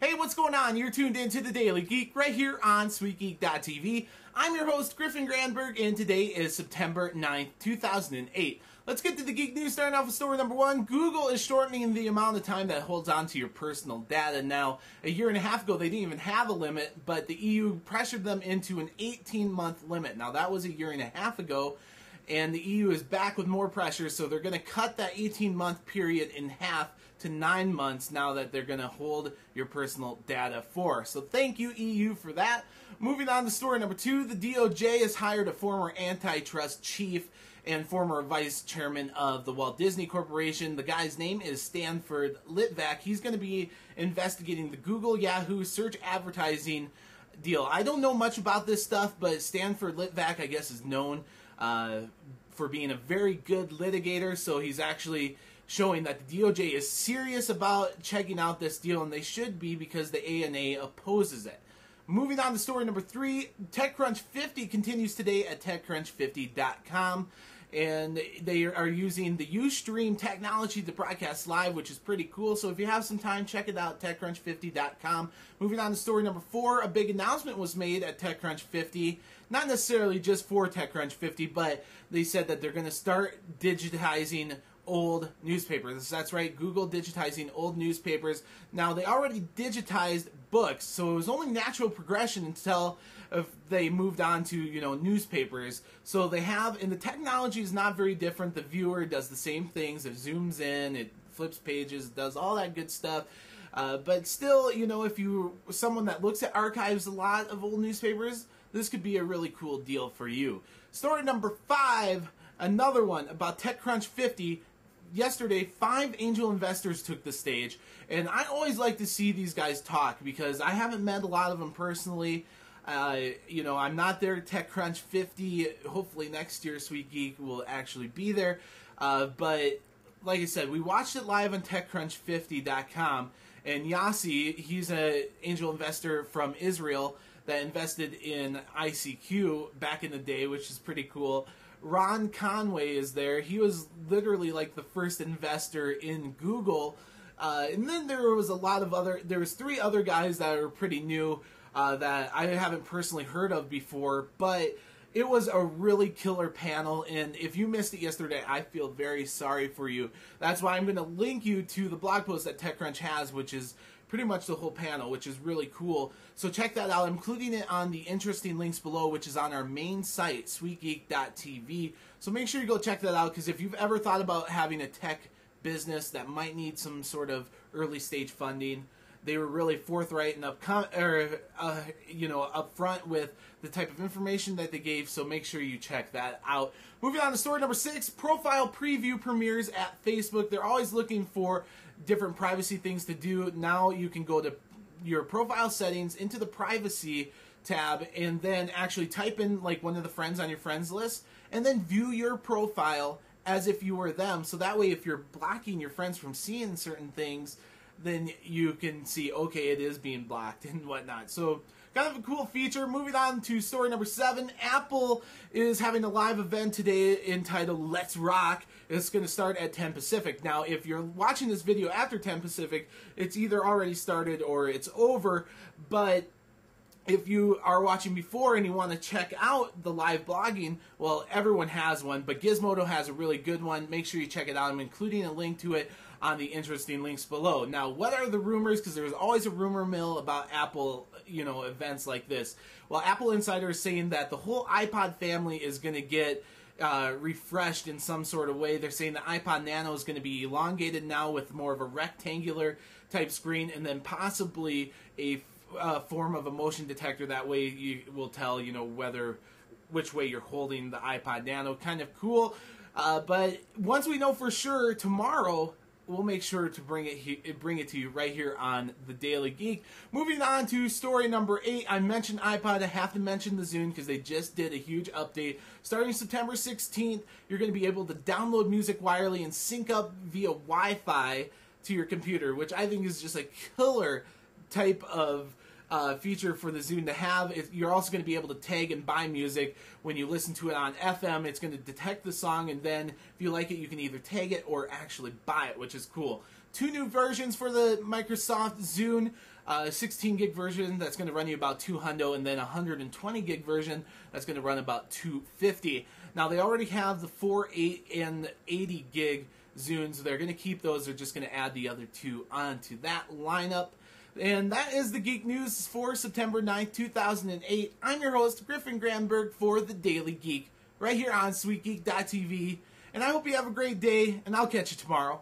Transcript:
Hey, what's going on? You're tuned into the Daily Geek right here on SweetGeek.tv. I'm your host, Griffin Granberg, and today is September 9th, 2008. Let's get to the Geek News, starting off with story number one. Google is shortening the amount of time that holds on to your personal data. Now, a year and a half ago, they didn't even have a limit, but the EU pressured them into an 18-month limit. Now, that was a year and a half ago, and the EU is back with more pressure, so they're going to cut that 18-month period in half to 9 months now that they're going to hold your personal data for. So thank you, EU, for that. Moving on to story number two, the DOJ has hired a former antitrust chief and former vice chairman of the Walt Disney Corporation. The guy's name is Stanford Litvak. He's going to be investigating the Google Yahoo search advertising deal. I don't know much about this stuff, but Stanford Litvak, I guess, is known for being a very good litigator, so he's actually showing that the DOJ is serious about checking out this deal, and they should be because the ANA opposes it. Moving on to story number three, TechCrunch 50 continues today at TechCrunch50.com, and they are using the Ustream technology to broadcast live, which is pretty cool. So if you have some time, check it out, TechCrunch50.com. Moving on to story number four, a big announcement was made at TechCrunch 50, not necessarily just for TechCrunch 50, but they said that they're going to start digitizing old newspapers. That's right, Google digitizing old newspapers. Now, they already digitized books, so it was only natural progression until if they moved on to, newspapers. So they have, and the technology is not very different. The viewer does the same things. It zooms in, it flips pages, does all that good stuff. But still, if you're someone that looks at archives a lot of old newspapers, this could be a really cool deal for you. Story number five, another one about TechCrunch 50. Yesterday, 5 angel investors took the stage, and I always like to see these guys talk because I haven't met a lot of them personally. I'm not there at TechCrunch 50. Hopefully next year, Sweet Geek will actually be there. But like I said, we watched it live on TechCrunch50.com, and Yossi, he's an angel investor from Israel that invested in ICQ back in the day, which is pretty cool. Ron Conway is there. He was literally like the first investor in Google. And then there was there was 3 other guys that are pretty new that I haven't personally heard of before, but it was a really killer panel, and if you missed it yesterday, I feel very sorry for you. That's why I'm going to link you to the blog post that TechCrunch has, which is pretty much the whole panel, which is really cool. So check that out. I'm including it on the interesting links below, which is on our main site, SweetGeek.tv. So make sure you go check that out, because if you've ever thought about having a tech business that might need some sort of early stage funding, they were really forthright and upfront with the type of information that they gave, so make sure you check that out. Moving on to story number 6, profile preview premieres at Facebook. They're always looking for different privacy things to do. Now you can go to your profile settings, into the privacy tab, and then actually type in like one of the friends on your friends list, and then view your profile as if you were them. So that way, if you're blocking your friends from seeing certain things, then you can see, okay, it is being blocked and whatnot. So kind of a cool feature. Moving on to story number 7, Apple is having a live event today entitled Let's Rock. It's going to start at 10 Pacific. Now, if you're watching this video after 10 Pacific, it's either already started or it's over, but if you are watching before and you want to check out the live blogging, well, everyone has one, but Gizmodo has a really good one. Make sure you check it out. I'm including a link to it on the interesting links below. Now, what are the rumors? Because there's always a rumor mill about Apple, events like this. Well, Apple Insider is saying that the whole iPod family is going to get refreshed in some sort of way. They're saying the iPod Nano is going to be elongated now with more of a rectangular type screen, and then possibly a form of a motion detector. That way you will tell, which way you're holding the iPod Nano. Kind of cool. But once we know for sure, tomorrow we'll make sure to bring it to you right here on the Daily Geek. Moving on to story number 8, I mentioned iPod. I have to mention the Zune because they just did a huge update. Starting September 16th, you're going to be able to download music wirelessly and sync up via Wi-Fi to your computer, which I think is just a killer type of feature for the Zune to have. You're also going to be able to tag and buy music when you listen to it on FM. It's going to detect the song, and then if you like it, you can either tag it or actually buy it, which is cool. two new versions for the Microsoft Zune. 16 gig version that's going to run you about $200, and then a 120 gig version that's going to run about $250. Now they already have the 4, 8, and 80 gig Zunes. They're going to keep those. They're just going to add the other two onto that lineup. And that is the Geek News for September 9th, 2008. I'm your host, Griffin Granberg, for the Daily Geek, right here on SweetGeek.tv. And I hope you have a great day, and I'll catch you tomorrow.